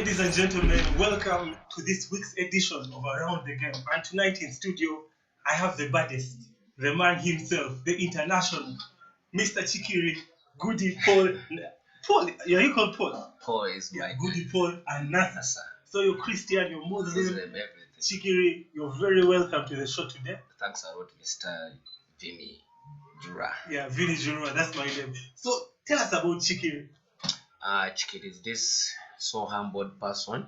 Ladies and gentlemen, welcome to this week's edition of Around the Game. And tonight in studio, I have the baddest, the man himself, the international, Mr. Kikiri, Gudi, Paul, yeah, you call Paul? Paul is my Gudi, Paul, and Nasser. So you're Christian, you're Muslim, everything. Kikiri, you're very welcome to the show today. Thanks a lot, Mr. Vinny Jura. Yeah, Vinny Jura, that's my name. So tell us about Kikiri. Kikiri is this so humbled person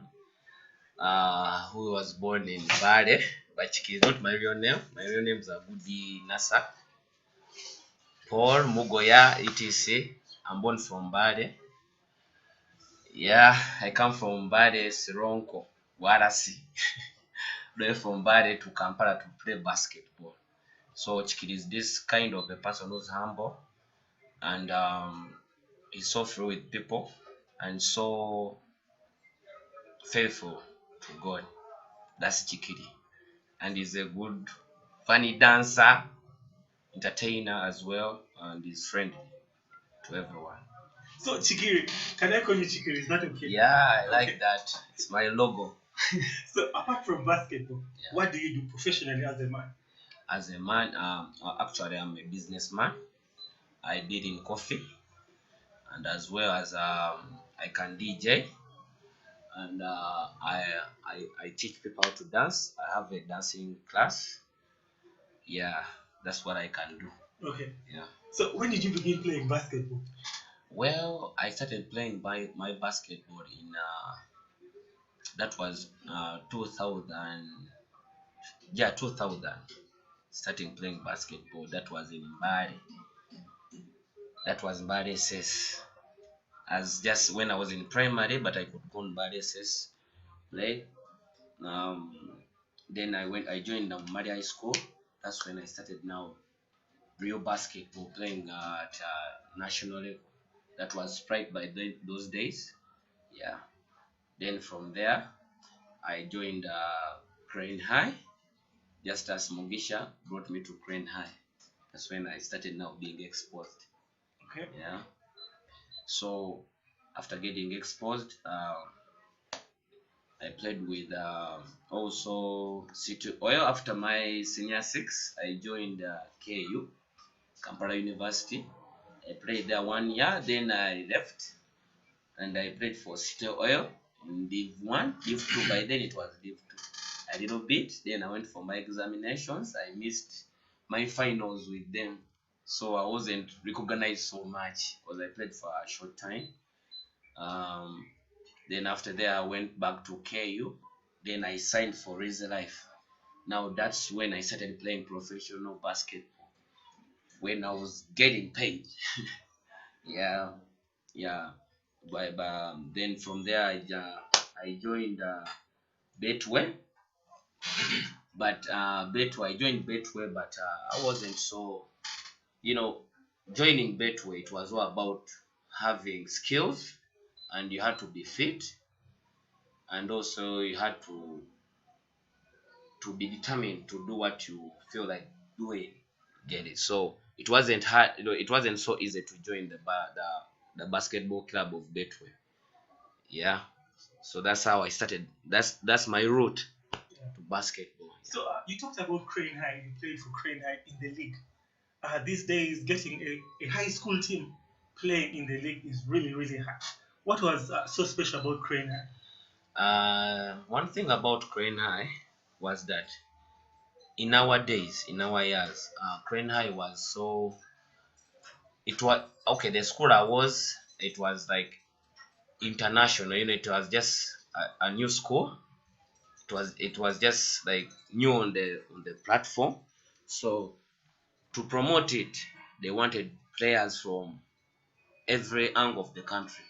who was born in Bale, but Kikiri is not my real name. My real name is Gudi Nasser. Paul Mugoya, etc. I'm born from Bale. Yeah, I come from Bale, Sironko, Warasi. Then from Bale to Kampala to play basketball. So Kikiri is this kind of a person who's humble and he's so free with people and so faithful to God. That's Kikiri. And he's a good, funny dancer, entertainer as well, and he's friendly to everyone. So Kikiri, can I call you Kikiri? Is that okay? Yeah, I like that. It's my logo. So apart from basketball, what do you do professionally as a man? As a man, actually I'm a businessman. I deal in coffee, and as well as I can DJ, and I teach people how to dance. I have a dancing class. Yeah, that's what I can do. Okay. Yeah. So when did you begin playing basketball? Well, I started playing my basketball in that was 2000. Yeah, 2000. Starting playing basketball. That was in Bari. That was Bari SS. As just when I was in primary, but I could go on Bari SS play. Then I joined Mari High School. That's when I started now real basketball, playing at national level. That was Sprite by those days. Yeah. Then from there, I joined Crane High. Just as Mugisha brought me to Crane High. That's when I started now being exposed. Okay. Yeah. So after getting exposed, I played with also City Oil. After my senior 6, I joined KU, Kampala University. I played there 1 year, then I left and I played for City Oil in Div 1, Div 2. By then it was Div 2. A little bit, then I went for my examinations. I missed my finals with them, so I wasn't recognized so much because I played for a short time. Then after that I went back to KU. Then I signed for Raise Life. Now that's when I started playing professional basketball, when I was getting paid. yeah. But then from there I joined Betway. But Betway, I joined Betway, but I wasn't so, joining Betway, it was all about having skills, and you had to be fit, and also you had to be determined to do what you feel like doing. Get it? So it wasn't hard, it wasn't so easy to join the basketball club of Betway. Yeah. So that's how I started. That's my route to basketball. So you talked about Crane High. You played for Crane High in the league. These days, getting a high school team playing in the league is really, really hard. What was so special about Crane High? One thing about Crane High was that in our days, in our years, Crane High was so. It was okay. The school I was, it was like international. It was just a new school. It was just like new on the platform. So to promote it, they wanted players from every angle of the country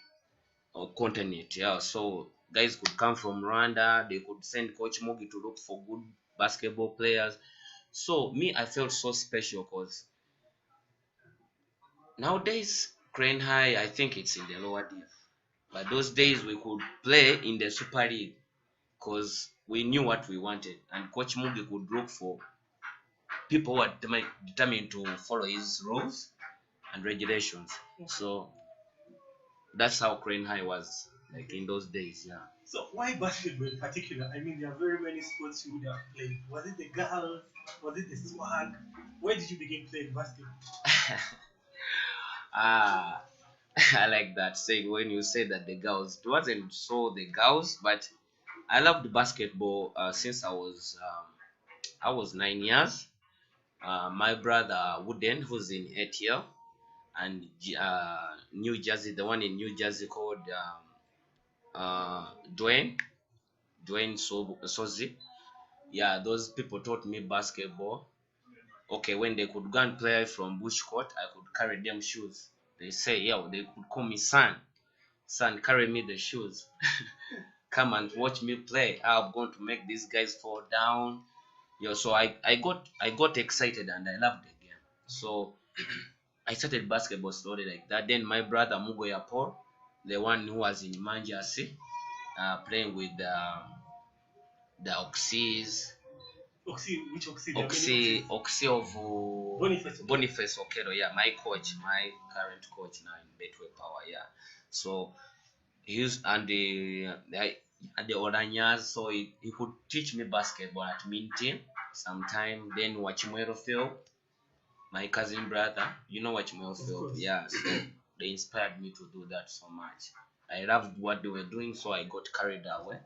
or continent. Yeah, so guys could come from Rwanda. They could send Coach Mugi to look for good basketball players. So me, I felt so special because nowadays Crane High, I think it's in the lower div, but those days we could play in the Super League because we knew what we wanted, and Coach Mugi could look for people who are determined to follow his rules and regulations. So that's how Crane High was like in those days. Yeah. So why basketball in particular? I mean, there are very many sports you would have played. Was it the girls? Was it the swag? Where did you begin playing basketball? Ah, I like that saying when you say that the girls. It wasn't so the girls, but I loved basketball since I was 9 years. My brother Wooden, who's in ATL, and New Jersey, the one in New Jersey called Dwayne, Sozi. Yeah, those people taught me basketball. Okay, when they could go and play from bush court, I could carry them shoes. They say, yeah, they could call me son. Son, carry me the shoes. Come and watch me play. I'm going to make these guys fall down. Yeah, so I got excited and I loved the game. So I started basketball slowly like that. Then my brother Mugoya Paul, the one who was in Manjasi, playing with the Oxys, Oxy, which Oxy? There are many Oxy of Boniface. Boniface Okero, yeah, my coach, my current coach now in Betway Power, yeah. So he used and the Oranyas, so he could teach me basketball at Minty sometime. Then Wachimwero Phil, my cousin brother, you know Wachimwero Phil, yeah. So they inspired me to do that so much. I loved what they were doing, so I got carried away.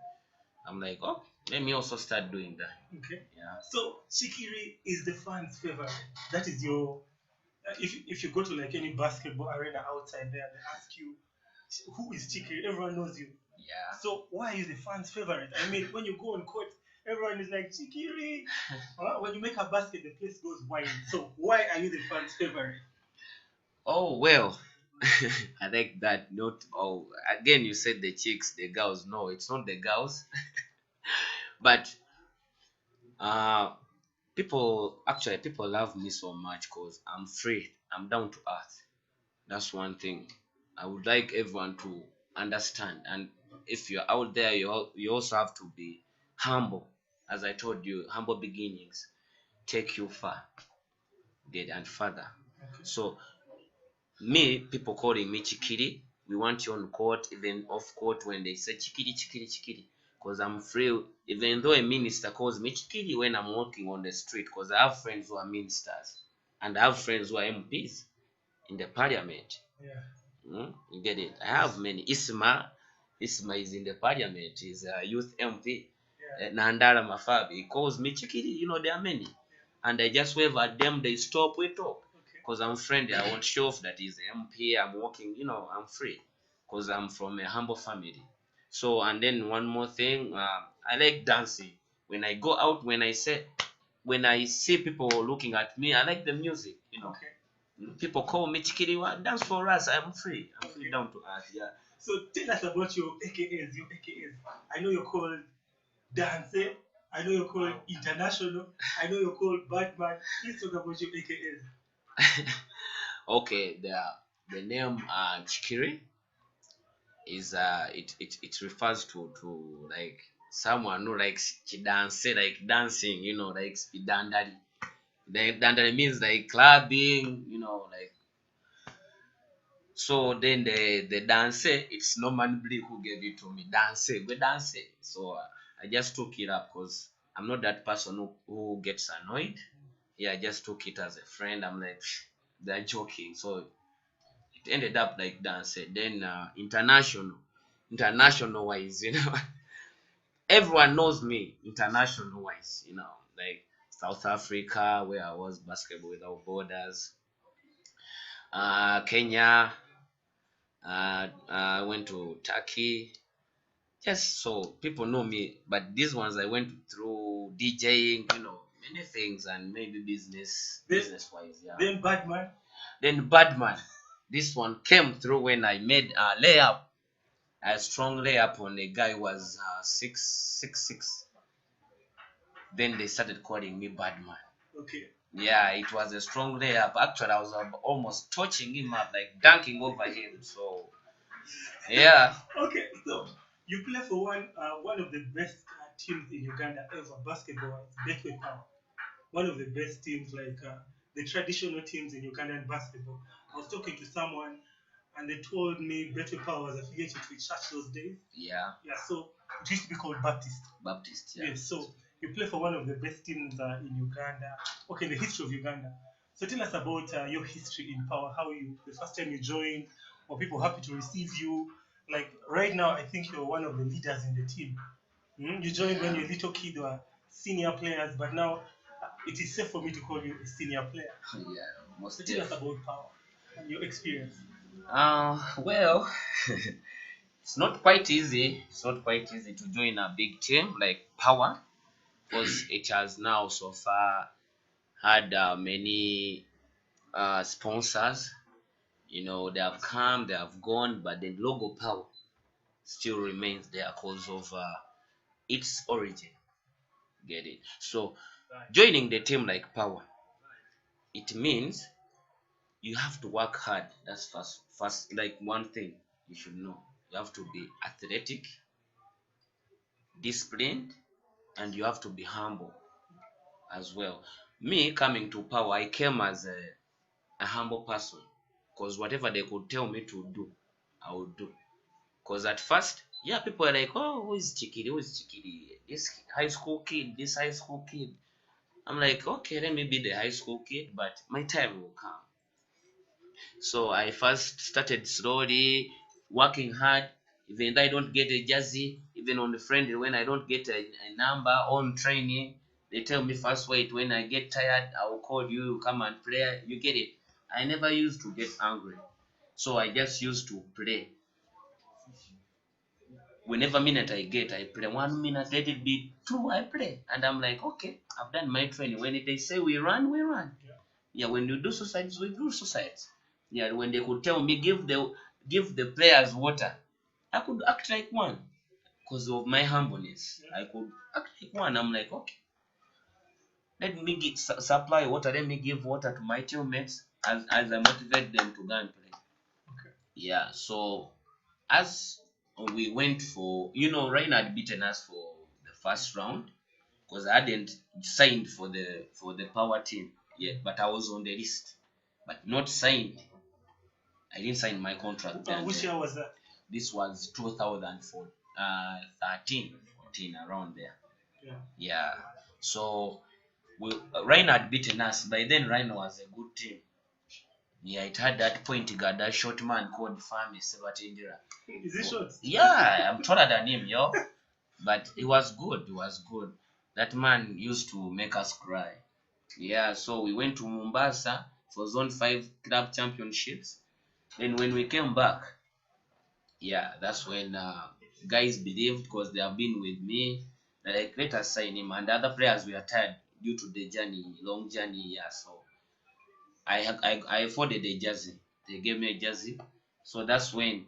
I'm like, oh, let me also start doing that. Okay. Yeah. So kikiri is the fans' favorite. That is your. If you go to like any basketball arena outside there, they ask you, who is kikiri? Everyone knows you. Yeah. So why is the fans' favorite? I mean, when you go on court, everyone is like kikiri. When you make a basket, the place goes wild. So why are you the fans' favorite? Oh well, I like that. Not oh again you said the chicks, the girls. No, it's not the girls. But uh people love me so much because I'm free. I'm down to earth. That's one thing I would like everyone to understand. And if you're out there, you also have to be humble. As I told you, humble beginnings take you far, get and further. So me, people calling me Chikiri. We want you on court, even off court when they say Chikiri, Chikiri, Chikiri. Because I'm free, even though a minister calls me Chikiri when I'm walking on the street, because I have friends who are ministers and I have friends who are MPs in the parliament. Yeah. You get it? I have many. Isma is in the parliament, he's a youth MP. Yeah. Nandara Mafabi, he calls me Chikiri. You know, there are many. And I just wave at them, they stop, we talk. Because I'm friendly, I won't show off that he's MP, I'm working, I'm free. Because I'm from a humble family. So, and then one more thing, I like dancing. When I go out, when I see people looking at me, I like the music, Okay. People call me Chikiri, dance for us, I'm free. I'm free down to earth, yeah. So tell us about your AKAs, I know you're called dancee. I know you're called international. I know you're called Batman. Please talk about your AKAs. Okay, the name Chikiri is it refers to like someone who likes to dance, like dancing, like dandari. The dandari means like clubbing, like. So then the dance, it's normally who gave it to me. Dance. So I just took it up because I'm not that person who gets annoyed. Yeah, I just took it as a friend. I'm like, they're joking. So it ended up like dance. Then international wise, everyone knows me international wise, like South Africa, where I was basketball without borders, Kenya, I went to Turkey. Just so people know me, but these ones I went through DJing, many things and maybe business wise, yeah. Then Badman, this one came through when I made a layup, a strong layup on a guy who was 6'6". Then they started calling me Badman. Okay. Yeah, it was a strong layup. Actually, I was almost touching him up, like dunking over him. So, yeah. Okay, so you play for one of the best teams in Uganda ever, basketball, Betway Power. One of the best teams, like the traditional teams in Ugandan basketball. I was talking to someone and they told me Betway Power was affiliated with church those days. Yeah. Yeah, so it used to be called Baptist. Baptist, yeah. Yes, so you play for one of the best teams in Uganda. Okay, in the history of Uganda. So tell us about your history in Power. How you, the first time you joined, were people happy to receive you? Like right now, I think you're one of the leaders in the team. You joined when you're a little kid, or senior players, but now it is safe for me to call you a senior player. Yeah, most So tell us about Power and your experience. Well, it's not quite easy. It's not quite easy to join a big team like Power, because it has now so far had many sponsors. You know, they have come, they have gone, but the logo Power still remains there because of its origin. Get it? So joining the team like Power, it means you have to work hard. That's first like one thing you should know. You have to be athletic, disciplined, and you have to be humble as well. Me coming to Power, I came as a humble person, because whatever they could tell me to do, I would do. Because at first, yeah, people are like, oh, who is Chikiri? Who is Chikiri? This high school kid, this high school kid. I'm like, okay, let me be the high school kid, but my time will come. So I first started slowly, working hard. Even though I don't get a jersey, even on the friendly, when I don't get a number on training, they tell me first wait, when I get tired, I will call you, come and play. You get it? I never used to get angry. So I just used to play. Whenever minute I get, I play. 1 minute, let it be 2, I play. And I'm like, okay, I've done my training. When they say we run, we run. Yeah, when you do suicides, we do suicides. Yeah, when they could tell me give the players water, I could act like one because of my humbleness. I could act like one. I'm like, okay, let me supply water. Let me give water to my teammates as I motivate them to go and play. Okay. Yeah. So as we went for, Ryan had beaten us for the first round because I hadn't signed for the Power team yet, but I was on the list, but not signed. I didn't sign my contract. Which year was that? This was 2004, 13, 14, around there. Yeah. So Ryan had beaten us. By then, Ryan was a good team. Yeah, it had that point guard, that short man called Fami Sebatindira. Is he short? Yeah, I'm taller than him, yo. But he was good. He was good. That man used to make us cry. Yeah, so we went to Mombasa for Zone 5 Club Championships. Then when we came back, yeah, that's when guys believed, because they have been with me. They're like, let us sign him. And the other players were tired due to the long journey. Yeah, so I afforded a jersey. They gave me a jersey. So that's when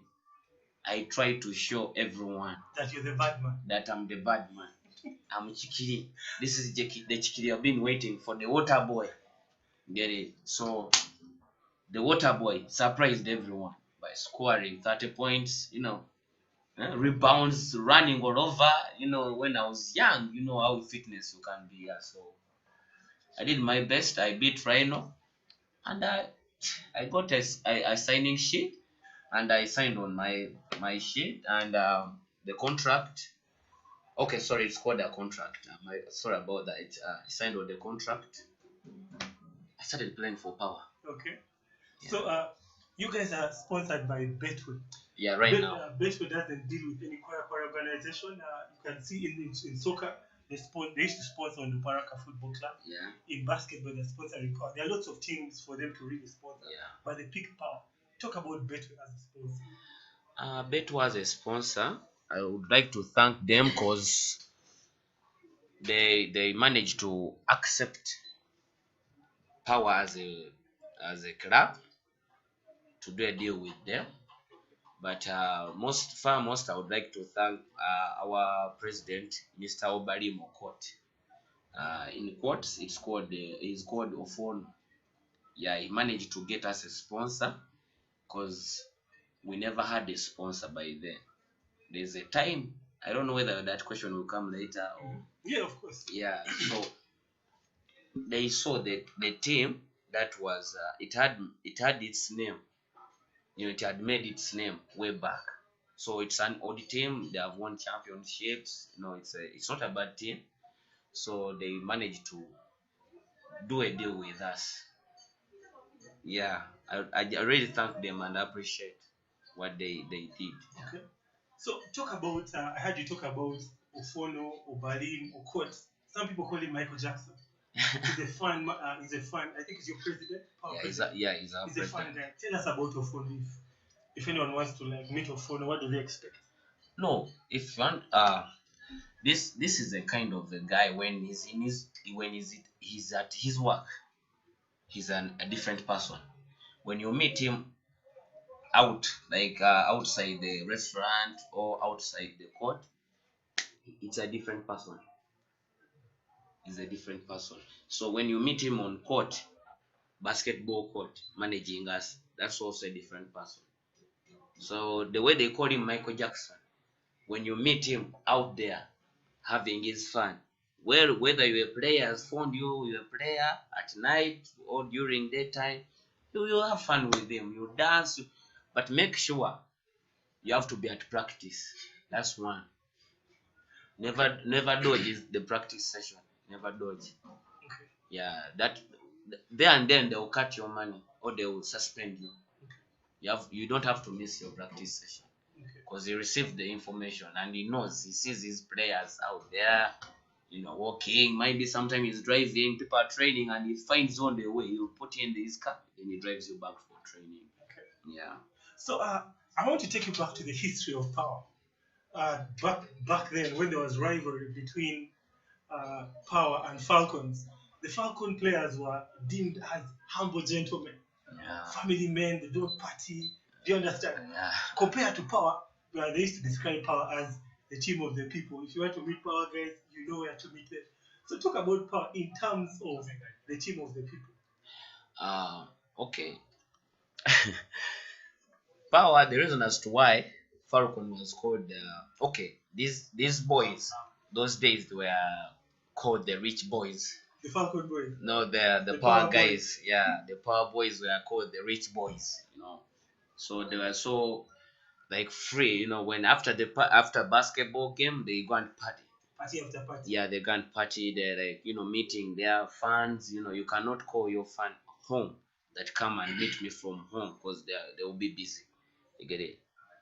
I tried to show everyone that you're the bad man. That I'm the bad man. I'm Chikiri. This is the Chikiri I've been waiting for, the water boy. Get it? So the water boy surprised everyone by scoring 30 points, rebounds, running all over. When I was young, how fitness you can be. Yeah. So I did my best. I beat Rhino, and I got a signing sheet, and I signed on my sheet, and the contract. Okay, sorry, it's called a contract. Sorry about that. I signed on the contract. I started playing for Power. Okay. Yeah. So you guys are sponsored by Betway. Yeah, right now. Betway doesn't deal with any choir organization. You can see in soccer, they used to sponsor on the Baraka Football Club. Yeah. In basketball, they're sponsoring Power. There are lots of teams for them to really sponsor. Yeah. But they pick Power. Talk about Betway as a sponsor. Betway as a sponsor, I would like to thank them because they managed to accept Power as a club to do a deal with them. But most I would like to thank our president, Mr. Obali Mokot. In quotes, it's called Ofon. Yeah, he managed to get us a sponsor because we never had a sponsor by then. There's a time, I don't know whether that question will come later or yeah, of course. Yeah, so they saw the team that was it had its name it had made its name way back. So it's an old team. They have won championships. It's not a bad team. So they managed to do a deal with us. Yeah, I really thank them and appreciate what they did. Okay. So talk about. I heard you talk about Ofono, Obalim, Okot. Some people call him Michael Jackson. He's a fan. He's a fan. I think he's your president. He's our He's a fan president. guy. Tell us about Ofono. If anyone wants to like meet Ofono, what do they expect? No, if one this is a kind of a guy when he's at his work, he's a different person. When you meet him out, like outside the restaurant or outside the court, it's a different person. He's a different person. So when you meet him on court, basketball court, managing us, that's also a different person. So the way they call him Michael Jackson, when you meet him out there having his fun, well, whether you're a player has found you're a player at night or during daytime, you have fun with him, you dance, but make sure you have to be at practice. That's one. Never dodge is the practice session. Never dodge. Yeah, that there and then they will cut your money or they will suspend you. You don't have to miss your practice session because he received the information and he sees his players out there, walking. Maybe sometimes he's driving, people are training, and he finds on the way. You put in his car, then he drives you back for training. Okay. Yeah. So I want to take you back to the history of power. Back then, when there was rivalry between Power and Falcons, the Falcon players were deemed as humble gentlemen, family men. They don't party. Do you understand? Yeah. Compared to Power, where they used to describe Power as the team of the people. If you want to meet Power guys, you know where to meet them. So talk about Power in terms of the team of the people. Okay. Power, the reason as to why Falcon was called these boys, those days they were called the rich boys. The Falcon boys. No, the power guys. Boys. Yeah, the power boys were called the rich boys. So they were so like free. When after basketball game they go and party. Party after party. Yeah, they go and party. They're like meeting their fans. You cannot call your fan home that come and meet me from home because they will be busy. You get it?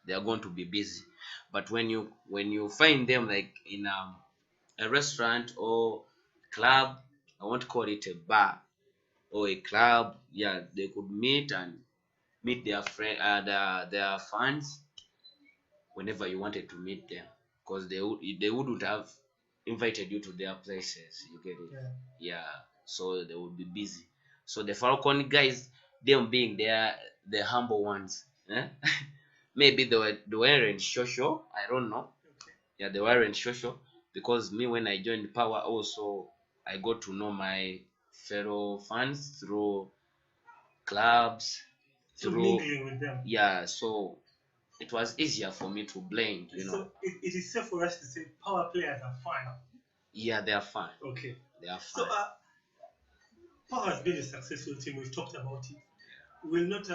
They are going to be busy. But when you find them like in a restaurant or club, I won't call it a bar or a club. Yeah, they could meet their friend, their fans whenever you wanted to meet them, because they wouldn't have invited you to their places. You get it? Yeah. So they would be busy. So the Falcon guys, them being the humble ones, maybe they weren't social. I don't know. Yeah, they weren't social because me, when I joined Power, also I got to know my fellow fans through clubs, mingling with them. Yeah, so it was easier for me to blend. So it is safe for us to say Power players are fun. Yeah, they are fun. Okay, they are fun. So Power has been a successful team. We've talked about it. We'll not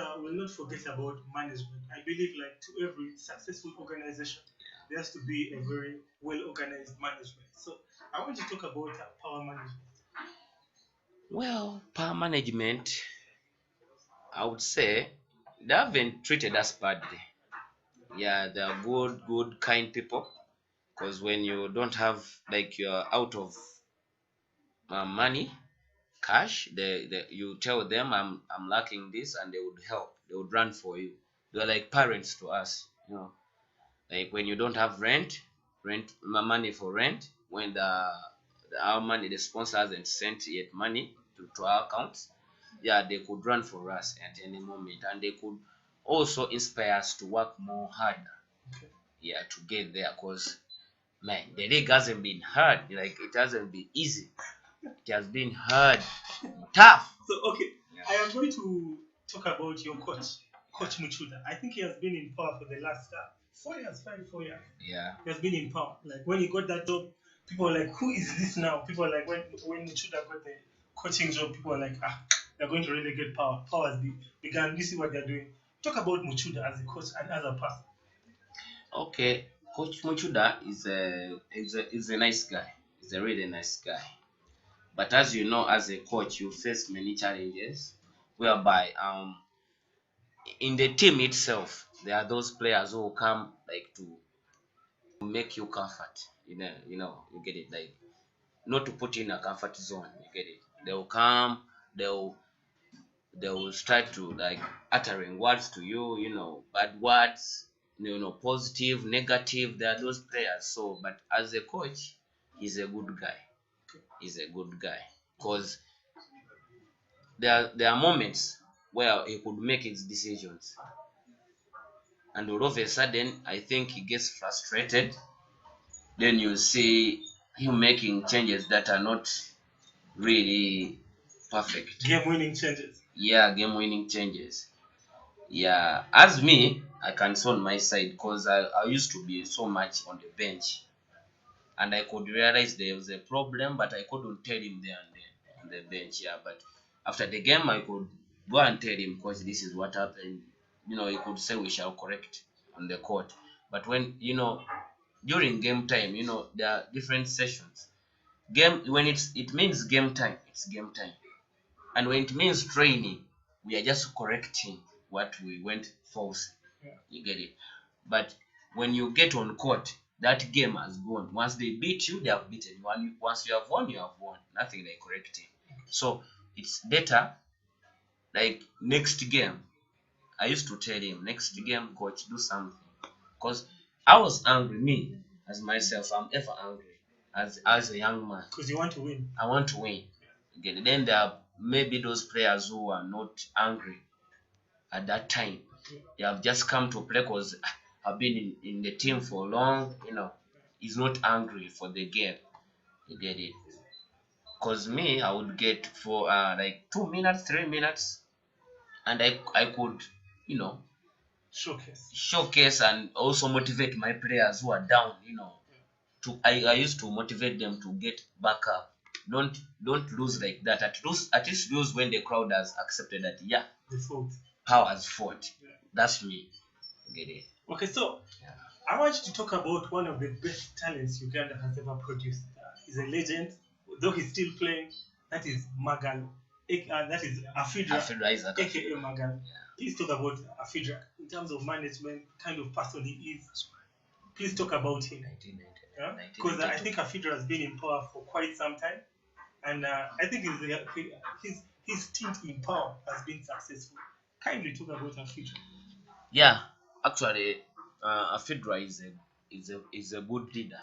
forget about management. I believe, like to every successful organization, there has to be a very well organized management. So I want to talk about Power management. Well, Power management, I would say they haven't treated us badly. Yeah, they are good, kind people. Because when you don't have, like, you're out of money, cash, you tell them I'm lacking this, and they would help. They would run for you. They're like parents to us. Like when you don't have money for rent, when our money, the sponsor hasn't sent yet money to our accounts, yeah, they could run for us at any moment, and they could also inspire us to work more hard. Yeah, to get there, because man, the league hasn't been hard. Like, it hasn't been easy. It has been hard, tough. So okay, I am going to talk about your coach Muchuda. I think he has been in Power for the last 4 years. Yeah, he has been in Power. Like when he got that job, people were like, who is this now? People were like, when Muchuda got the coaching job, people were like, they're going to relegate Power. Power has begun. You see what they're doing. Talk about Muchuda as a coach and as a person. Okay, Coach Muchuda is a nice guy. He's a really nice guy. But as you know, as a coach, you face many challenges, whereby in the team itself, there are those players who will come like to make you comfort. You get it, like not to put you in a comfort zone. You get it. They will come. They'll they will start to like uttering words to you. Bad words. Positive, negative. There are those players. So, but as a coach, he's a good guy. He's a good guy because there are moments where he could make his decisions, and all of a sudden, I think he gets frustrated. Then you see him making changes that are not really perfect. Game-winning changes. Yeah, game-winning changes. Yeah, as me, I can say on my side because I used to be so much on the bench, and I could realize there was a problem, but I couldn't tell him there and then on the bench. Yeah, but after the game, I could go and tell him, coach, this is what happened. He could say we shall correct on the court. But when during game time, there are different sessions. Game when it means game time, it's game time, and when it means training, we are just correcting what we went false. You get it? But when you get on court, that game has gone. Once they beat you, they have beaten you. Once you have won, you have won. Nothing like correcting. So it's better. Like next game, I used to tell him, next game, coach, do something. Because I was angry. Me, as myself, I'm ever angry as a young man. Because you want to win. I want to win. Okay. Then there are maybe those players who are not angry at that time. They have just come to play because I've been in the team for long. He's not angry for the game. You get it? Because me, I would get for like 2 minutes, 3 minutes, and I could, showcase and also motivate my players who are down. I used to motivate them to get back up. Don't lose like that. At least lose when the crowd has accepted that. Yeah, the fought. Power has fought. Yeah. That's me. Get it? Okay, so yeah. I want you to talk about one of the best talents Uganda has ever produced. He's a legend, though he's still playing. That is Magalo. That is Afidra, aka Magalo. Yeah. Please talk about Afidra in terms of management, kind of person he is. Please talk about him. Because I think Afidra has been in power for quite some time, and I think his stint in power has been successful. Kindly talk about Afidra. Yeah, actually, Afidra is a good leader.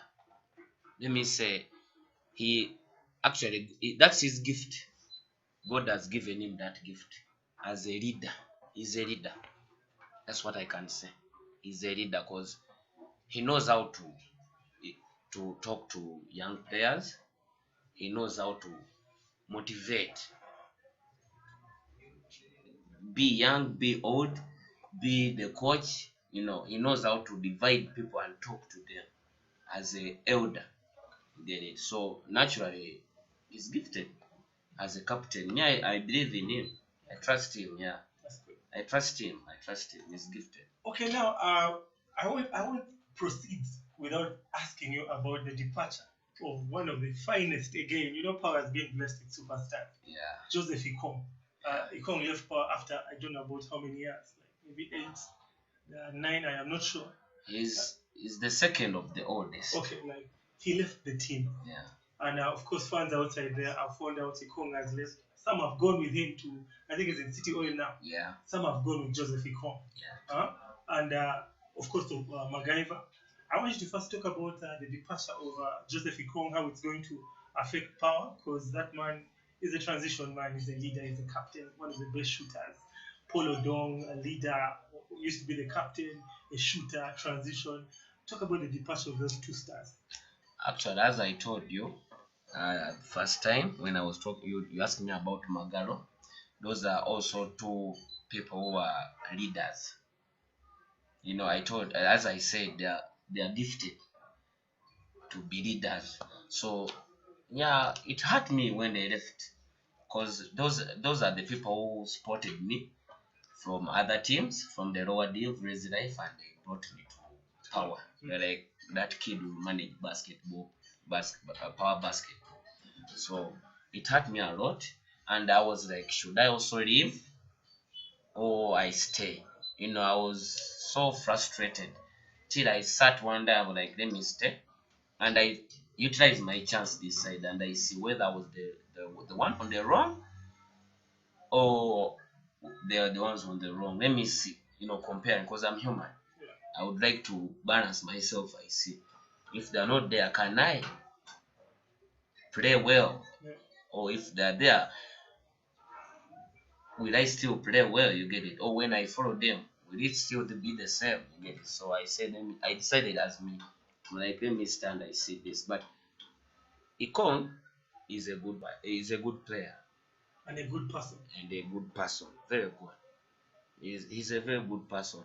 Let me say, that's his gift. God has given him that gift as a leader. He's a leader. That's what I can say. He's a leader because he knows how to talk to young players. He knows how to motivate. Be young, be old, be the coach. He knows how to divide people and talk to them as an elder. Get it? So naturally, he's gifted as a captain. Yeah, I believe in him. I trust him. Yeah, that's good. I trust him. He's gifted. Okay, now I won't proceed without asking you about the departure of one of the finest again. Power has been blessed with superstar. Yeah. Joseph Ikong. Ikong left power after I don't know about how many years, like maybe 8, 9. I am not sure. He's the second of the oldest. Okay, like he left the team. Yeah. And of course, fans outside there have found out Ikong has left. Some have gone with him to, I think it's in City Oil now. Yeah. Some have gone with Joseph Ikong. Yeah. And of course, to MacGyver. I want you to first talk about the departure of Joseph Ikong, how it's going to affect power, because that man is a transition man, he's a leader, he's a captain, one of the best shooters. Paul Odong, a leader, used to be the captain, a shooter, transition. Talk about the departure of those two stars. Actually, as I told you, first time when I was talking, you asked me about Magalo. Those are also two people who are leaders. As I said, they are gifted to be leaders. So yeah, it hurt me when they left, because those are the people who supported me from other teams, from the lower div, life, and they brought me to power. Like that kid who managed basketball, power basket. So it hurt me a lot, and I was like, should I also leave or I stay? I was so frustrated till I sat one day. I was like, let me stay, and I utilized my chance this side, and I see whether I was the one on the wrong or they are the ones on the wrong. Let me see, comparing, because I'm human. I would like to balance myself. I see if they're not there, can I play well? Or if they're there, will I still play well? You get it? Or when I follow them, will it still be the same? You get it? So I said, I decided as me, like, let me stand. I see this, but Ikon is a good player and a good person. Very good. He's a very good person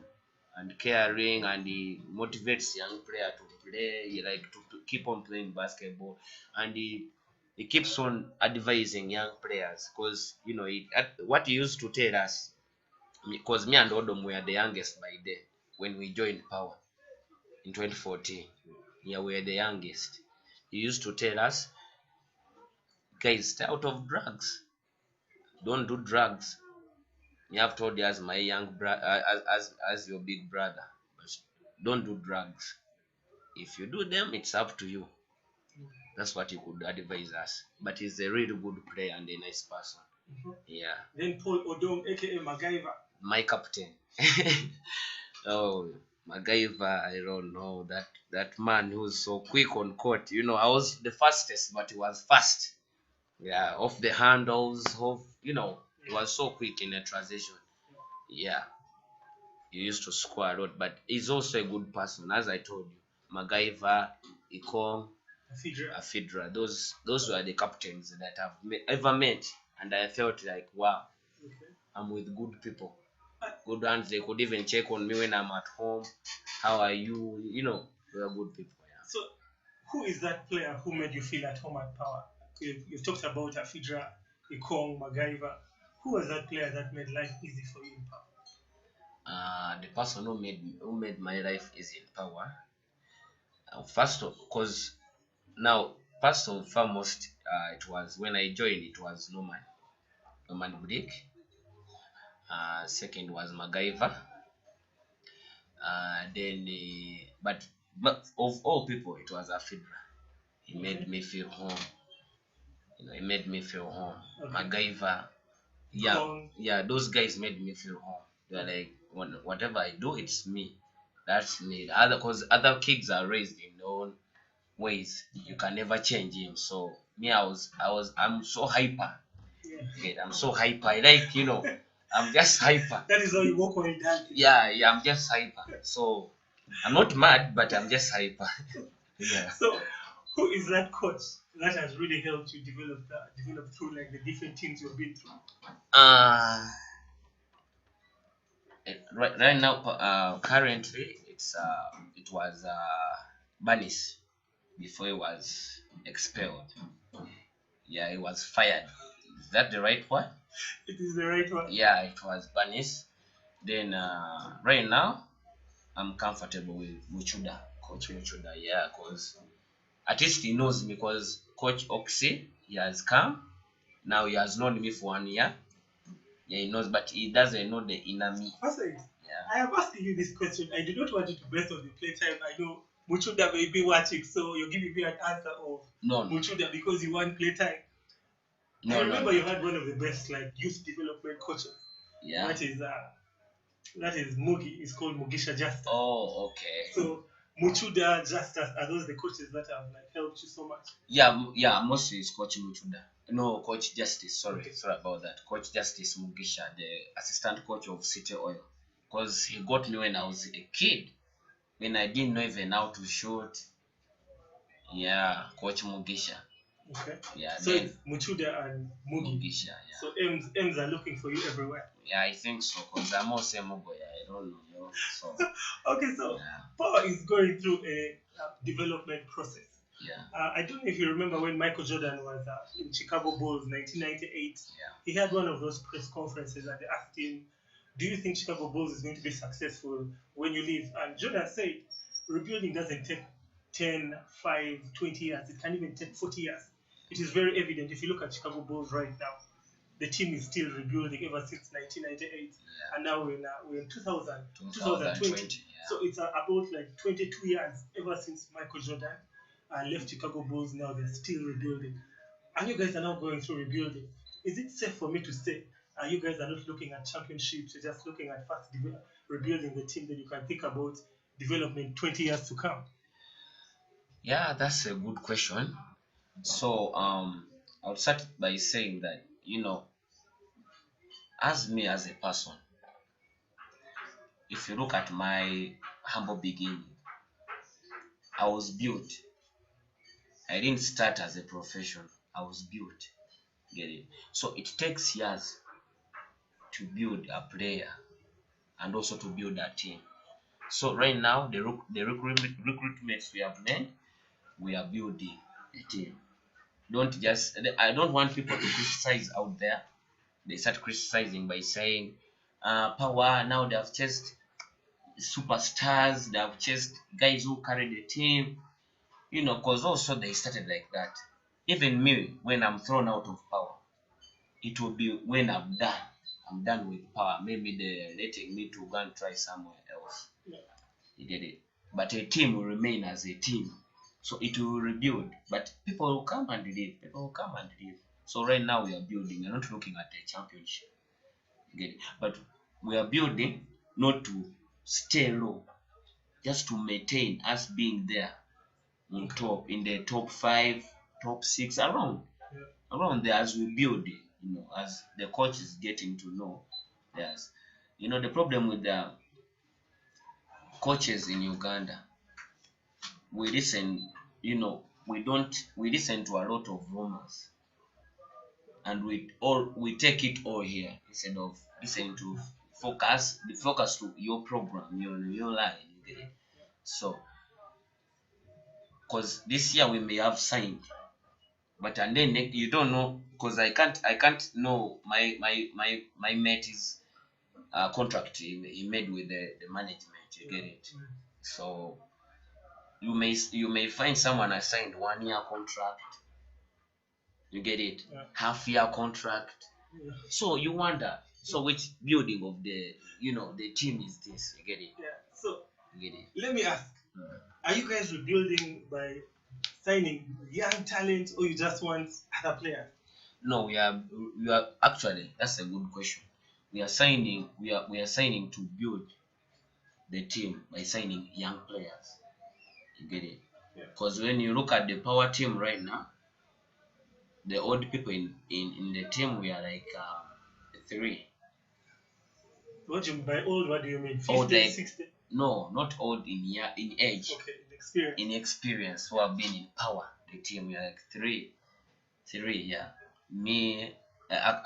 and caring, and he motivates young player to play. He like to keep on playing basketball, and he keeps on advising young players, because what he used to tell us, because me and Odom were the youngest by then when we joined Power in 2014. Yeah, we were the youngest. He used to tell us, guys, stay out of drugs. Don't do drugs. You have told you as my young brother, as your big brother, but don't do drugs. If you do them, it's up to you. That's what he could advise us. But he's a really good player and a nice person. Yeah. Then Paul Odom, aka MacGyver. My captain. Oh, MacGyver, I don't know. That man who's so quick on court. I was the fastest, but he was fast. Yeah, off the handles, he was so quick in a transition. Yeah. He used to score a lot, but he's also a good person, as I told you. MacGyver, Ikong, Afidra. Those were the captains that I've ever met, and I felt like, wow, I'm with good people. Good ones. They could even check on me when I'm at home. How are you? We are good people. Yeah. So, who is that player who made you feel at home at Power? You've talked about Afidra, Ikong, MacGyver. Who was that player that made life easy for you in Power? The person who made my life easy in Power. First and foremost, it was when I joined. It was Norman Brick. Second was MacGyver. But of all people, it was Afidra. He made me feel home. He made me feel home. Okay. MacGyver, yeah, those guys made me feel home. They're like, whatever I do, it's me. That's me. Because other kids are raised in their own ways. You can never change him. So me, I'm so hyper. Yeah, I'm so hyper. I'm just hyper. That is how you walk on it. Yeah, I'm just hyper. So I'm not mad, but I'm just hyper. Yeah. So who is that coach that has really helped you develop through like the different teams you've been through? Right now, currently it was Banis before he was expelled. Yeah, he was fired. Is that the right one? It is the right one. Yeah, it was Banis. Then right now, I'm comfortable with Coach Muchuda. Yeah, because at least he knows me, because Coach Oxy, he has come. Now he has known me for 1 year. Yeah, he knows, but he doesn't know the inner me. I am asking you this question. I do not want you to base on the playtime. I know Muchuda may be watching, so you're giving me an answer of Muchuda because you want playtime. I remember you had one of the best youth development coaches. Yeah. That is Mugi. It's called Mugisha Justice. Oh, okay. So Muchuda, Justice, are those the coaches that have helped you so much? Yeah. Mostly it's Coach Muchuda. No, Coach Justice. Sorry about that. Coach Justice Mugisha, the assistant coach of City Oil, because he got me when I was a kid, when I didn't know even how to shoot. Yeah, Coach Mugisha. Okay. Yeah. So it's Muchuda and Mugisha. Yeah. So M's are looking for you everywhere. Yeah, I think so, because I'm also Mugo. Yeah, I don't know. So. Okay, so Power is going through a development process. Yeah. I don't know if you remember when Michael Jordan was in Chicago Bulls 1998. Yeah. He had one of those press conferences and they asked him, Do you think Chicago Bulls is going to be successful when you leave? And Jordan said, rebuilding doesn't take 10, 5, 20 years. It can even take 40 years. It is very evident if you look at Chicago Bulls right now. The team is still rebuilding ever since 1998, and now we're in 2020. Yeah. So it's about like 22 years ever since Michael Jordan left Chicago Bulls. Now they're still rebuilding, and you guys are now going through rebuilding. Is it safe for me to say you guys are not looking at championships? You're just looking at first rebuilding the team, that you can think about development 20 years to come? Yeah, that's a good question. So I'll start by saying that, as me as a person, if you look at my humble beginning, I was built. I didn't start as a professional. I was built. Get it? So it takes years to build a player and also to build a team. So right now, the recruitments we have made, we are building a team. I don't want people to criticize out there. They start criticizing by saying, power, now they have chased superstars, they have chased guys who carry the team, because also they started like that. Even me, when I'm thrown out of power, it will be when I'm done with power. Maybe they're letting me to go and try somewhere else. Yeah. You get it? But a team will remain as a team. So it will rebuild. But people will come and leave. So right now we are building. We're not looking at a championship. You get it? But we are building not to stay low, just to maintain us being there on top, in the top 5, top 6, around there as we build it, as the coach is getting to know. Yes. The problem with the coaches in Uganda, we listen, we listen to a lot of rumors, and we take it all here instead of listening to focus to your program, your line. You get it? So, because this year we may have signed, but and then you don't know, because I can't know my mate's contract he made with the management. You get it? So you may find someone assigned 1-year contract. You get it? Half-year contract. So you wonder, so which building of the the team is this? You get it? Yeah. So you get it? Let me ask, are you guys rebuilding by signing young talent, or you just want other players? No, we are actually, that's a good question. We are signing to build the team by signing young players. You get it? Because when you look at the power team right now, the old people in the team, we are like 3. What do you by old? What do you mean? 50, old, like, 60? No, not old in age. Okay, in experience. In experience, who have been in power. The team, we are like 3, yeah. Me,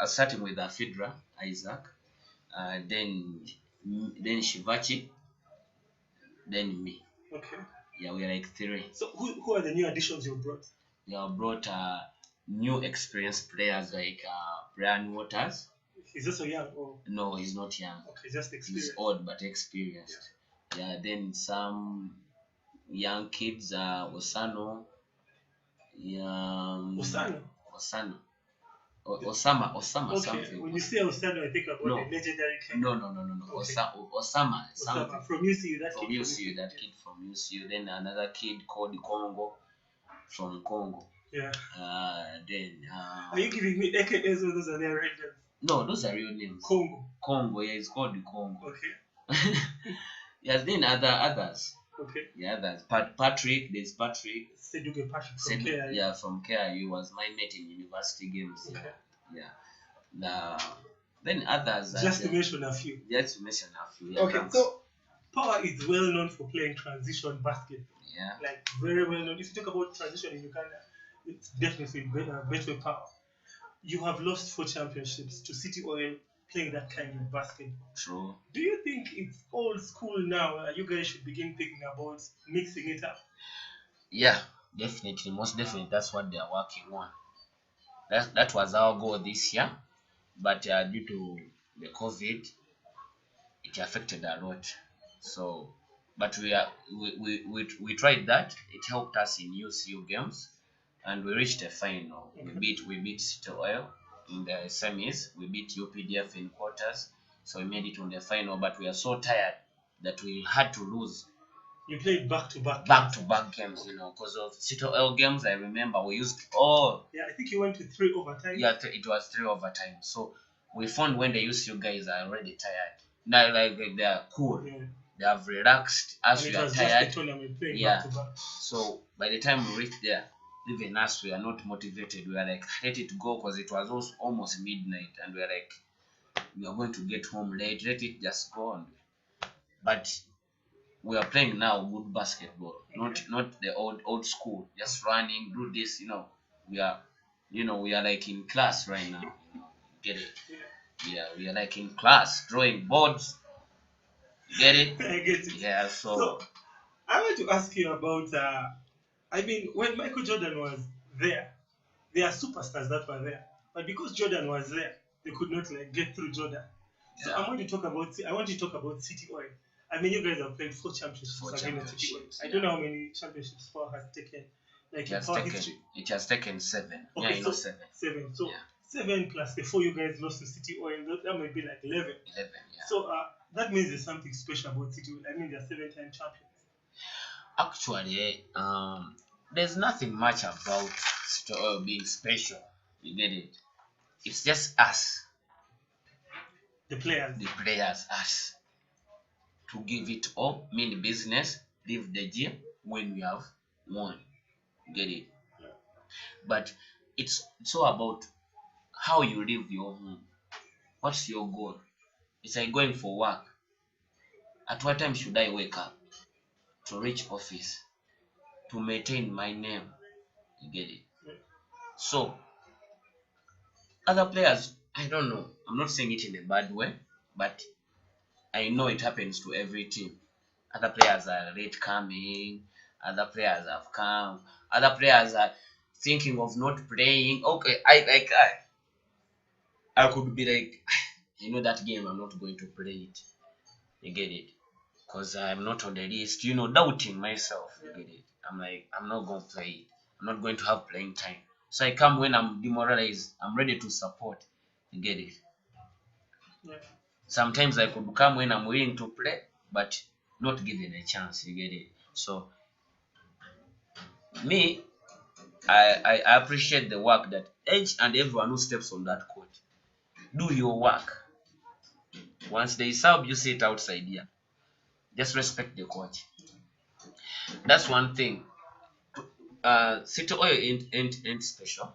starting with Afidra, Isaac, then Shivachi, then me. Okay. Yeah, we are like 3. So who are the new additions you brought? We have brought new experienced players like Brian Waters. He's also young, or? No, he's not young. Okay, just experienced. He's old but experienced. Yeah, then some young kids, Osano. Yeah, Osama, Okay, something. when you say Osano, I think about the legendary Kenyan. No. Okay. Osama, something. From UCU, that kid from UCU. Then another kid called Congo, from Congo. Yeah. Then. Are you giving me AKAs or those are their real names? No, those are real names. Congo, yeah, it's called the Congo. Okay. Yes, then others. Okay. Yeah, there's Patrick. There's Patrick. Seduge Patrick from KIU. Yeah, from KIU, was my mate in university games. Okay. Yeah. Then others. Just to mention a few. Yeah, okay, so Power is well known for playing transition basketball. Yeah. Like very well known. If you talk about transition in Uganda, it's definitely Betway Power. You have lost 4 championships to City Oil playing that kind of basketball. True. Do you think it's old school now? You guys should begin thinking about mixing it up. Yeah, definitely, most definitely. That's what they are working on. That was our goal this year, but due to the COVID, it affected a lot. So, but we tried that. It helped us in UCU games, and we reached a final. We beat City Oil in the semis. We beat UPDF in quarters. So we made it on the final. But we are so tired that we had to lose. You played back-to-back games, because of City Oil games. I remember we used all. Yeah, I think you went to 3 overtime. Yeah, it was 3 overtime. So we found when the UCU guys are already tired. Now, like they are cool. Yeah. They have relaxed as we are tired. Back-to-back. So by the time we reached there, even us, we are not motivated. We are like, let it go, because it was also almost midnight, and we are like, we are going to get home late. Let it just go on. But we are playing now good basketball, not the old school, just running, do this. We are, we are like in class right now. Get it? Yeah, we are like in class, drawing boards. Get it? I get it. Yeah. So I want to ask you about. When Michael Jordan was there, there are superstars that were there, but because Jordan was there, they could not get through Jordan. So I want you to talk about City Oil. You guys have played 4 championships against City Oil. I don't know how many championships Power has taken. It has taken 7. Okay, so 7. 7. So 7 plus the 4 you guys lost to City Oil, that might be like 11. 11, yeah. So that means there's something special about City Oil. They're 7-time champions. Actually, there's nothing much about City Oil being special. You get it? It's just us. The players, us. To give it all, mean business, leave the gym when we have won. Get it? Yeah. But it's all about how you live your home. What's your goal? It's like going for work. At what time should I wake up to reach office, to maintain my name? You get it? Yeah. So other players, I don't know. I'm not saying it in a bad way, but I know it happens to every team. Other players are late coming. Other players have come. Other players are thinking of not playing. Okay, I could be like, that game, I'm not going to play it. You get it? Because I'm not on the list. Doubting myself. You get it? I'm like, I'm not going to play it. I'm not going to have playing time. So I come when I'm demoralized. I'm ready to support. You get it? Yeah. Sometimes I could come when I'm willing to play, but not given a chance. You get it? So me, I appreciate the work that each and everyone who steps on that court. Do your work. Once they sub, you sit outside here. Just respect the coach. That's one thing. City Oil ain't special.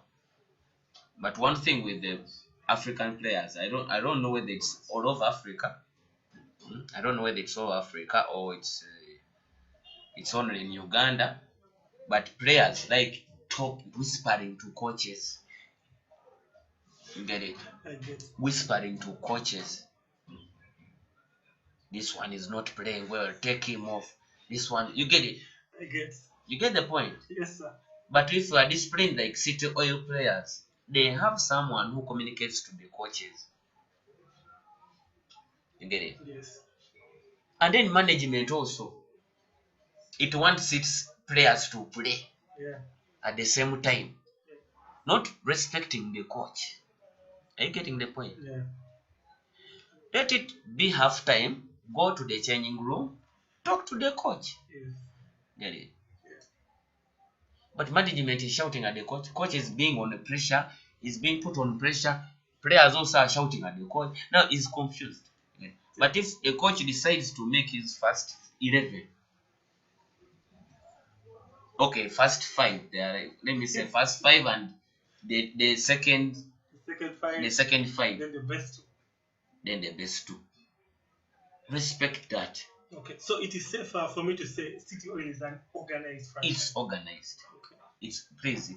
But one thing with the African players, I don't know whether it's all over Africa. I don't know whether it's all Africa or it's only in Uganda. But players like talk whispering to coaches. You get it? I get it. Whispering to coaches. This one is not playing well. Take him off. This one, you get it? I get. You get the point? Yes, sir. But if you are disciplined like City Oil players, they have someone who communicates to the coaches. You get it? Yes. And then management also. It wants its players to play at the same time. Yeah. Not respecting the coach. Are you getting the point? Yeah. Let it be half time. Go to the changing room. Talk to the coach. Yes. Get it? Yeah. But management is shouting at the coach. Coach is being on pressure. Is being put on pressure. Players also are shouting at the coach. Now he's confused. Yeah. But if a coach decides to make his first 11, okay, first 5. Let me say first 5 and the second 5. The second 5. Then the best 2. Then the best 2. Respect that. Okay, so it is safer for me to say City Oil is an organized franchise. It's organized. Okay. It's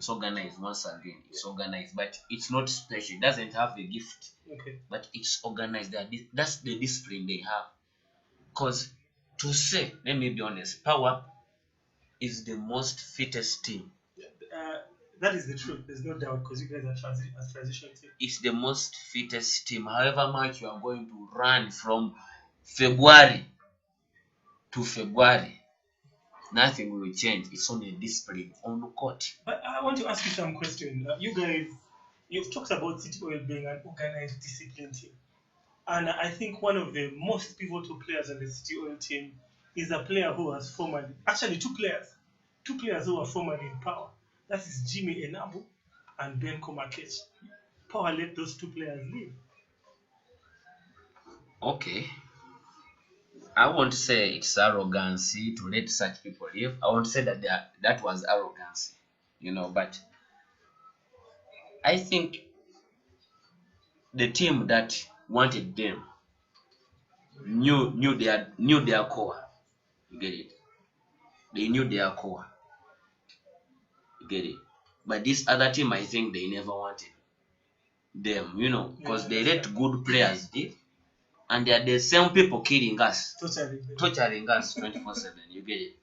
organized once again. It's organized, but it's not special. It doesn't have a gift. Okay. But it's organized. That's the discipline they have. Because to say, let me be honest, Power is the most fittest team. That is the truth. There's no doubt because you guys are a transition team. It's the most fittest team. However much you are going to run from February to February, nothing will change. It's only discipline on the court. But I want to ask you some question. You guys, you've talked about City Oil being an organized, disciplined team. And I think one of the most pivotal players on the City Oil team is a player who was formerly, actually two players who were formerly in Power. That is Jimmy Enabu and Ben Komakech. Power let those two players leave. Okay. I won't say it's arrogancy to let such people leave. I won't say that that was arrogancy, but I think the team that wanted them knew their core. You get it? They knew their core. You get it? But this other team, I think they never wanted them, because they let good players leave, and they are the same people killing us, torturing us 24/7. You get it?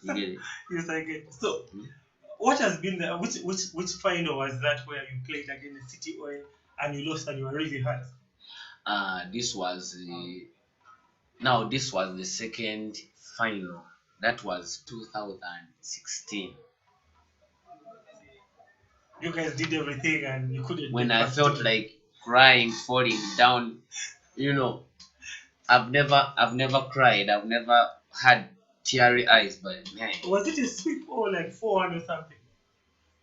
You get it? Yes, I get it. So, what has been the which final was that where you played against City Oil and you lost and you were really hurt? This was the second final. That was 2016. You guys did everything and you couldn't. When I felt like crying, falling down, I've never cried. I've never had teary eyes, but man. Was it a sweep or like 4-1 or something?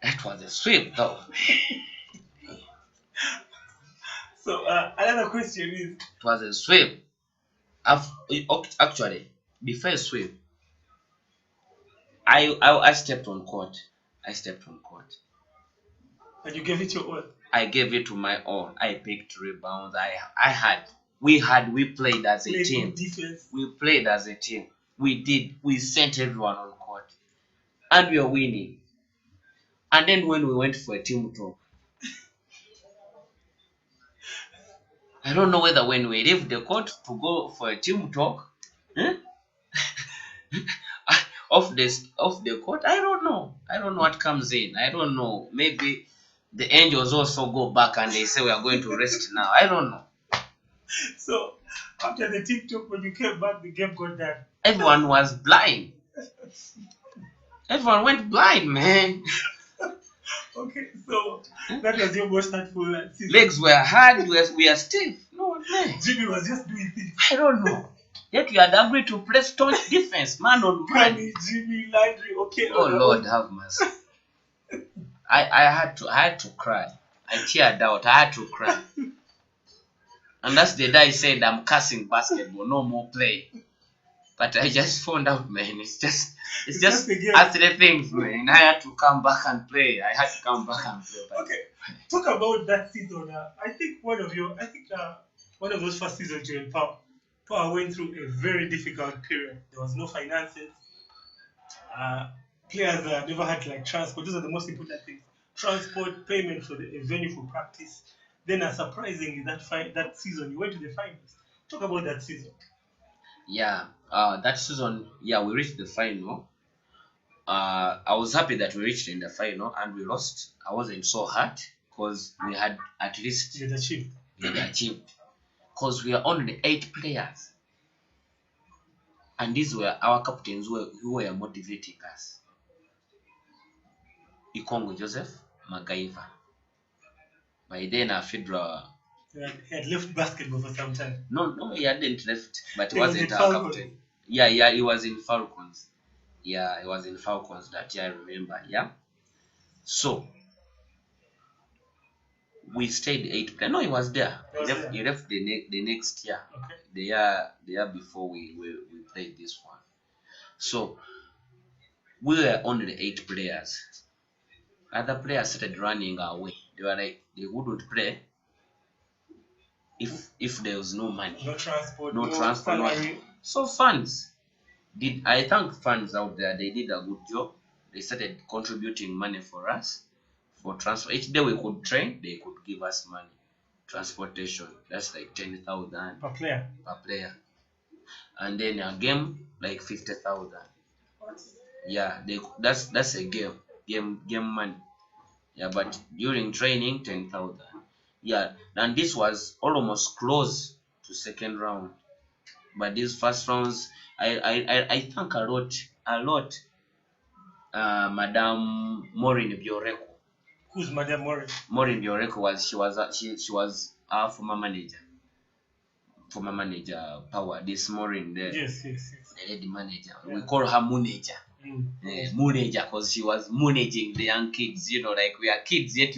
That was a sweep, though. So another question is. It was a sweep. Actually, the first sweep, I stepped on court. And you gave it your all. I gave it to my all. I picked rebounds. We played as a team. We played as a team. We sent everyone on court. And we were winning. And then when we went for a team talk, I don't know whether when we leave the court to go for a team talk, off the court, I don't know what comes in. I don't know. Maybe the angels also go back and they say we are going to rest now. I don't know. So after the TikTok, when you came back, the game got done. Everyone was blind. Everyone went blind, man. Okay, so that was your most hurtful season. Legs were hard. We are stiff. No, man. Jimmy was just doing things. I don't know. Yet you had agreed to play staunch defense, man on man. Jimmy, Landry, okay. Oh Lord, have mercy. I had to cry. I teared out. I had to cry. And that's the day I said I'm cursing basketball, no more play. But I just found out, man, it's just athlete things, man. I had to come back and play. Okay, talk about that season. I think one of those first seasons you in Power went through a very difficult period. There was no finances. Players never had like transport. Those are the most important things. Transport, payment for a venue for practice. Then, surprisingly, that season you went to the finals. Talk about that season. Yeah, that season, we reached the final. I was happy that we reached in the final and we lost. I wasn't so hurt because we had at least achieved. Because we are only 8 players. And these were our captains who were motivating us. Ikongo Joseph, MacGyver. By then, Fedra. He had left basketball for some time. No, he hadn't left, but he wasn't our captain. Yeah, he was in Falcons. Yeah, he was in Falcons that year, I remember. Yeah. So, we stayed 8 players. No, he was there. He left the next year. Okay. The year before we played this one. So, we were only 8 players. Other players started running away. They were like, they wouldn't play if there was no money. No transport. So funds. I thank fans out there. They did a good job. They started contributing money for us for transport. Each day we could train, they could give us money. Transportation. That's like 10,000 per player. And then a game like 50,000. Yeah, that's a game money. Yeah, but during training 10,000. Yeah, and this was almost close to second round. But these first rounds, I thank a lot, Madame Maureen Bioreko. Who's Madame Maureen? Maureen Bioreko was our former manager. Power. This Maureen, Yes. the lady manager. Yeah. We call her Moonager. Yes. Moonager, because she was moonaging the young kids. Like we are kids yet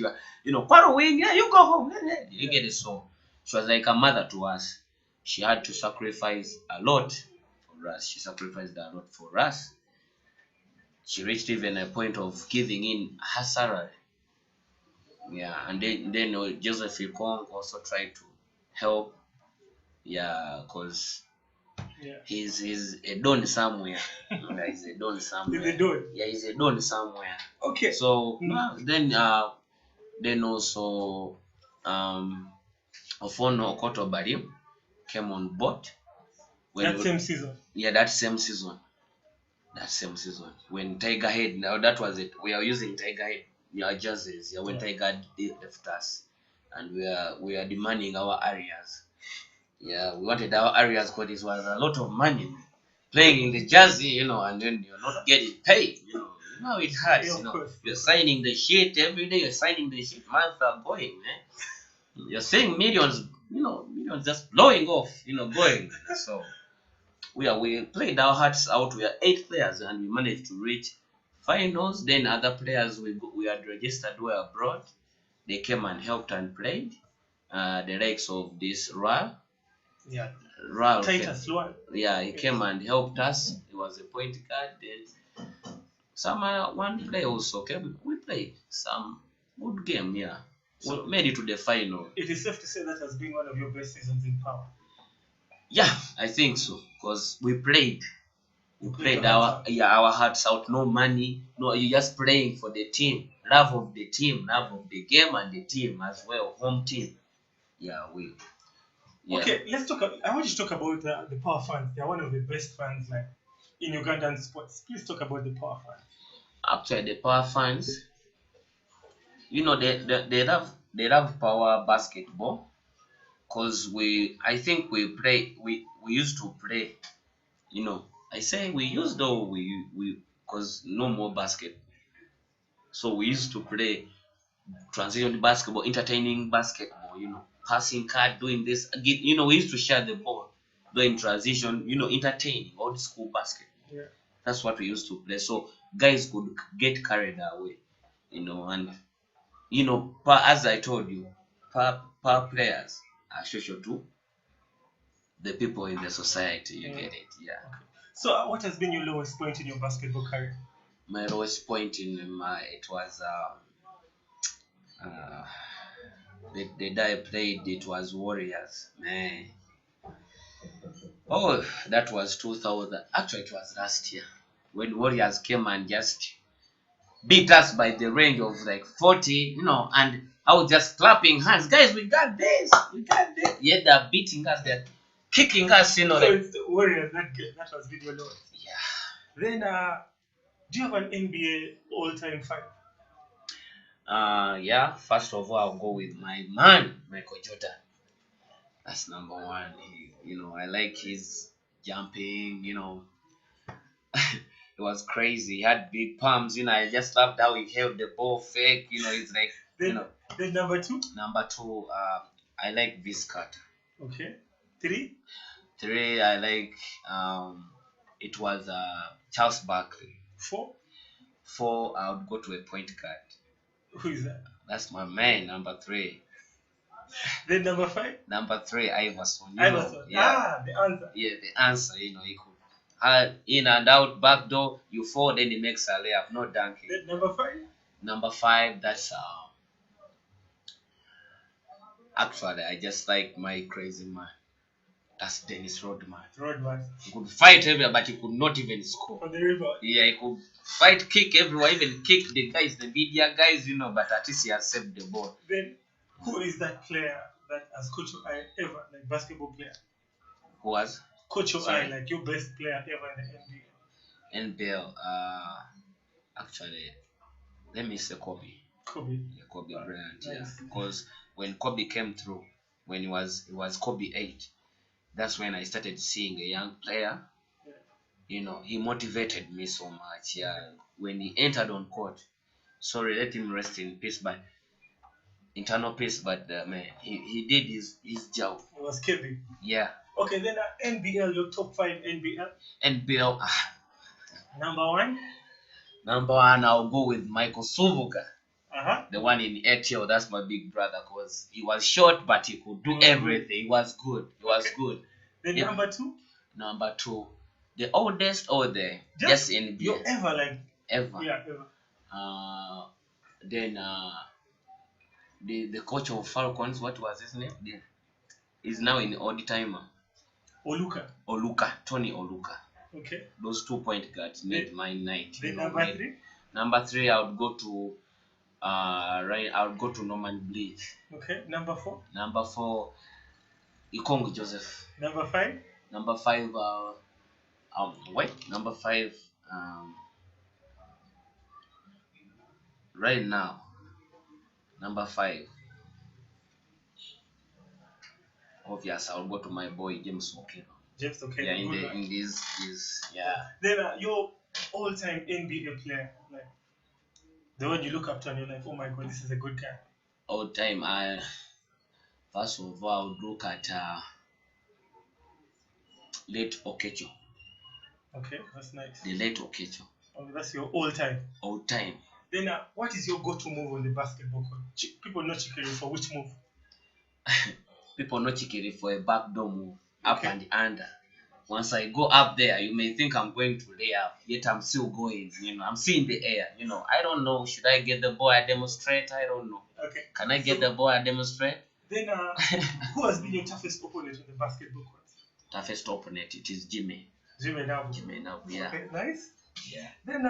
quarreling. Yeah, you go home. You get it. So she was like a mother to us. She had to sacrifice a lot for us. She sacrificed a lot for us. She reached even a point of giving in her salary. Yeah, and then Joseph Ikong also tried to help. Yeah, because he's a don somewhere. Yeah, he's a don somewhere. He's a don. Yeah, he's a don somewhere. Okay. So then also Ofono Okoto Bari came on board. Same season. Yeah, that same season. When Tiger Head, now that was it. We are using Tiger Head, jerseys. Yeah, when Tiger left us, and we are demanding our areas. Yeah, we wanted our areas because it was a lot of money playing in the jersey, and then you're not getting paid. It hurts. You're signing the shit every day. You're signing the shit. Months are going, man. You're seeing millions, millions just blowing off, going. So we played our hearts out. We are 8 players and we managed to reach finals. Then other players we had registered were abroad. They came and helped and played. The likes of this Ra. Yeah. Ra. Titus Luan. Yeah, he came and helped us. He was a point guard. Then one player also came. We played some good game. Yeah. So we made it to the final. It is safe to say that has been one of your best seasons in power. Yeah, I think so, because we played our hearts out. No money, no, you're just playing for the team, love of the game and the team as well, home team. Yeah. Okay, let's talk. I want you to talk about the power fans. They are one of the best fans like in Ugandan sports. Please talk about the power fans. Actually, the power fans, they love power basketball. Because we used to play, I say we used though, because no more basket. So we used to play transition basketball, entertaining basketball, passing card, doing this. Again, we used to share the ball, doing transition, entertaining, old school basketball. Yeah. That's what we used to play. So guys could get carried away, and, as I told you, power players are social too. The people in the society, you get it, yeah. Okay. So, what has been your lowest point in your basketball career? My lowest point it was the day I played. It was Warriors, man. Oh, that was 2000. Actually, it was last year when Warriors came and just beat us by the range of like 40, and I was just clapping hands, guys. We got this. Yeah, they're beating us. They're kicking us, So it's the Warriors that was video lowest. Yeah. Then, do you have an NBA all-time fan? Yeah. First of all, I'll go with my man, Michael Jordan. That's number one. I like his jumping. It was crazy. He had big palms. I just loved how he held the ball fake. It's like. Then number two. Number two, I like Vince Carter. Okay. Three. Three, I like. It was Charles Barkley. Four, I would go to a point guard. Who is that? That's my man, number three. Then number five? Number three, Iverson. Iverson. Yeah. The answer. Yeah, the answer, he could. In and out, back door, you fall, then he makes a layup, no dunking. Then number five? Number five, that's actually, I just like my crazy man. That's Dennis Rodman. He could fight everywhere, but he could not even score. On the rebound. Yeah, he could fight, kick everywhere, even kick the guys, the media guys, but at least he has saved the ball. Then, who is that player that has caught your eye ever, like basketball player? Who has? Caught your eye, like your best player ever in the NBA? NBL, actually, let me say Kobe. Yeah, Kobe Bryant, yeah. Because when Kobe came through, when it was Kobe 8, that's when I started seeing a young player. You know, he motivated me so much. Yeah, when he entered on court, sorry, let him rest in peace, but internal peace. But man, he did his job. It was Kevin. Yeah. Okay, then NBL, your top 5 NBL. NBL. Number 1. Number 1, I'll go with Michael Suvuga. The one in ATL, that's my big brother, because he was short, but he could do everything. He was good. He was good. Then number 2? Number 2, the oldest or the just NBA. You ever like ever? Yeah, ever. Then the coach of Falcons, what was his name? He's now in odd timer. Oluka, Tony Oluka. Okay. Those 2 point guards made my night. Then number 3? Number 3, I would go to I would go to Norman Bleach. Okay. Number 4? Number 4, Ikong Joseph. Number 5? Number 5, number 5, right now, number 5, obvious, I'll go to my boy James Okero. James Okero. Yeah, in this yeah. Then your all-time NBA player, like the one you look up to and you're like, oh my god, this is a good guy. All time, first of all, I would look at late Okecho. Okay, that's nice. The late Okecho. Oh, that's your all-time. All-time. Then what is your go-to move on the basketball court? People know Chikiri for which move? People know Chikiri for a backdoor move, up and under. Once I go up there, you may think I'm going to lay up, yet I'm still going. You know, I'm still in the air. You know, I don't know. Should I get the ball and demonstrate? I don't know. Okay. Can I get the ball and demonstrate? Then, who has been your toughest opponent on the basketball court? Toughest opponent, it is Jimmy. Jimmy now. Jimmy now, yeah. Okay, nice. Yeah. Then,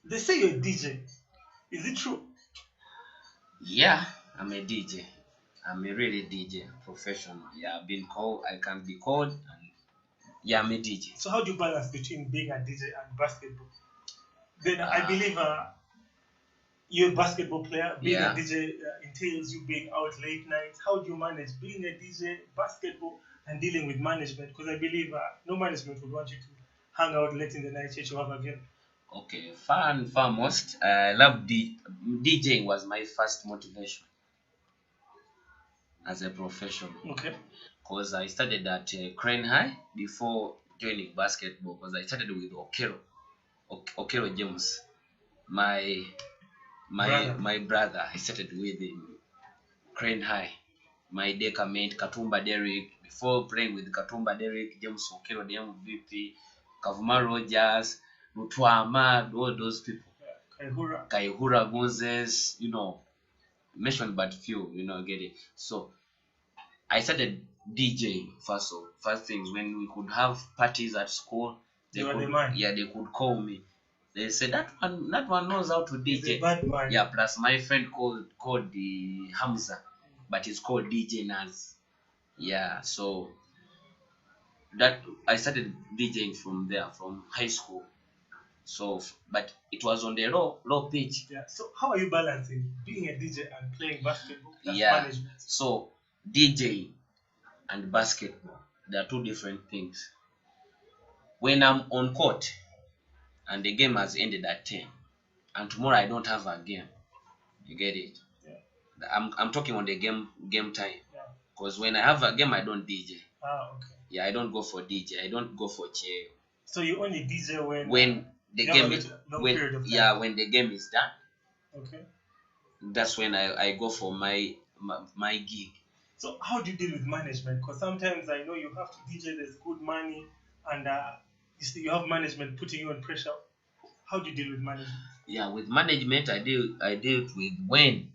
they say you're a DJ. Is it true? Yeah, I'm a DJ. I'm a really DJ, professional. Yeah, I can be called, and yeah, I'm a DJ. So how do you balance between being a DJ and basketball? Then I believe you're a basketball player. Being a DJ entails you being out late nights. How do you manage being a DJ, basketball, and dealing with management? Because I believe no management would want you to hang out late in the night yet you have a game. Okay, far and foremost, I love DJing was my first motivation as a professional. Okay. Because I started at Crane High before joining basketball. Because I started with Okero James, my brother. I started with him, Crane High. My deca mate Katumba Derrick. Before playing with Katumba Derrick, James Okero, the MVP, Kavuma Rogers, Mutwa Ahmad, all those people. Kaihura Moses, you know, mentioned but few, you know, get it. So I started DJing first things when we could have parties at school. They could call me. They said that one knows how to DJ. Yeah, plus my friend called the Hamza, but it's called DJ Naz. Yeah, so that I started DJing from there, from high school. So, but it was on the low pitch. Yeah. So how are you balancing being a DJ and playing basketball? Management. So DJ and basketball, they are two different things. When I'm on court and the game has ended at 10, and tomorrow I don't have a game, you get it? Yeah. I'm talking on the game time. Because when I have a game, I don't DJ. Okay. Yeah, I don't go for DJ. I don't go for chair. So you only DJ when the game is when the game is done. Okay. That's when I go for my gig. So how do you deal with management? Because sometimes I know you have to DJ. There's good money, and you have management putting you on pressure. How do you deal with management? Yeah, with management, I deal with when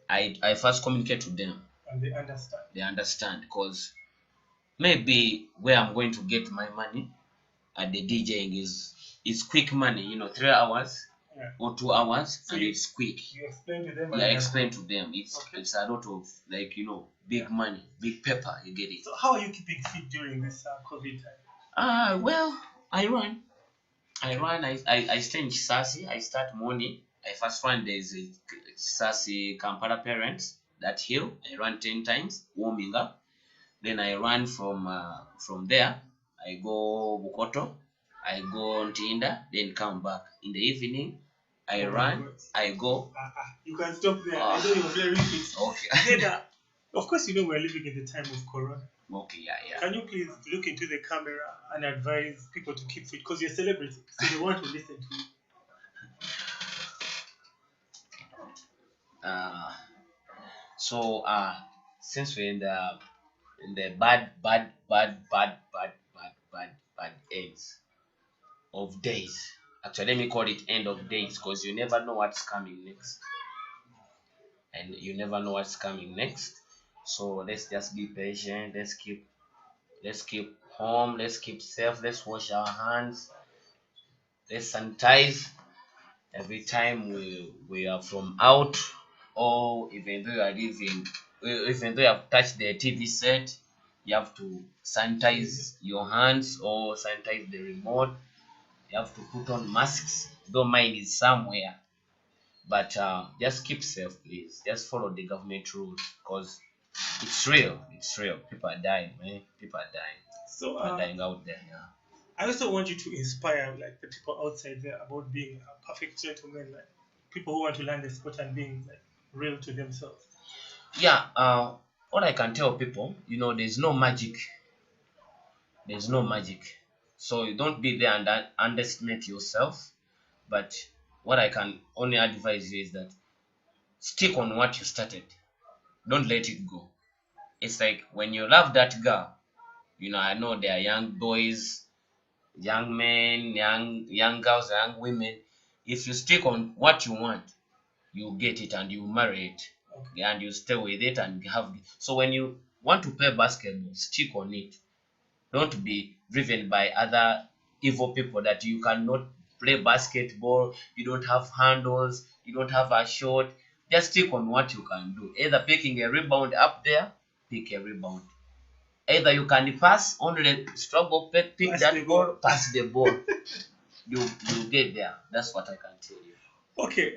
I first communicate to them. And they understand. They understand, because maybe where I'm going to get my money at the DJing is quick money, you know, 3 hours or 2 hours, so and it's quick. You explain to them. Yeah, explain to them. It's a lot of, like, you know, big money, big pepper. You get it. So how are you keeping fit during this COVID time? Well, I run. I stay in Kisasi. I start morning. I first run. There's a Kisasi Kampala Parents, that hill. I run 10 times, warming up. Then I run from there. I go Bukoto. I go Ntinda, then come back. In the evening, I run. I go. You can stop there. I know you're very fit. Okay. Then, of course, you know we're living in the time of Corona. Okay, yeah. Can you please look into the camera and advise people to keep fit? Because you're a celebrity, so they want to listen to you. So since we're in the bad ends of days. Actually, let me call it end of days, because you never know what's coming next. And you never know what's coming next. So let's just be patient. Let's keep home. Let's keep safe. Let's wash our hands. Let's sanitize every time we are from out, or even though you are living, even though you have touched the TV set, you have to sanitize your hands or sanitize the remote. You have to put on masks, though mine is somewhere. But just keep safe, please. Just follow the government rules, because it's real. It's real. People are dying, man. People are dying. So, people are dying out there. Yeah. I also want you to inspire like the people outside there about being a perfect gentleman, like people who want to learn the sport and being like real to themselves. Yeah. What I can tell people, there's no magic. There's no magic. So you don't be there and underestimate yourself. But what I can only advise you is that stick on what you started. Don't let it go. It's like when you love that girl, I know there are young boys, young men, young girls, young women. If you stick on what you want, you get it and you marry it. Okay. And you stay with it and have it. So when you want to play basketball, stick on it. Don't be driven by other evil people that you cannot play basketball, you don't have handles, you don't have a shot. Just stick on what you can do. Either picking a rebound up there, pick a rebound. Either you can pass, only struggle, pick that ball, pass the ball. You get there. That's what I can tell you. Okay,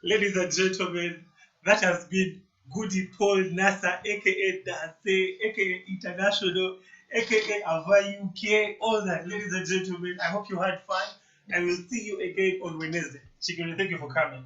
ladies and gentlemen, that has been Gudi Paul Nasser, aka Dancee, aka International, aka Ava UK, all that. Ladies and gentlemen, I hope you had fun, and we'll see you again on Wednesday. Chikiri, thank you for coming.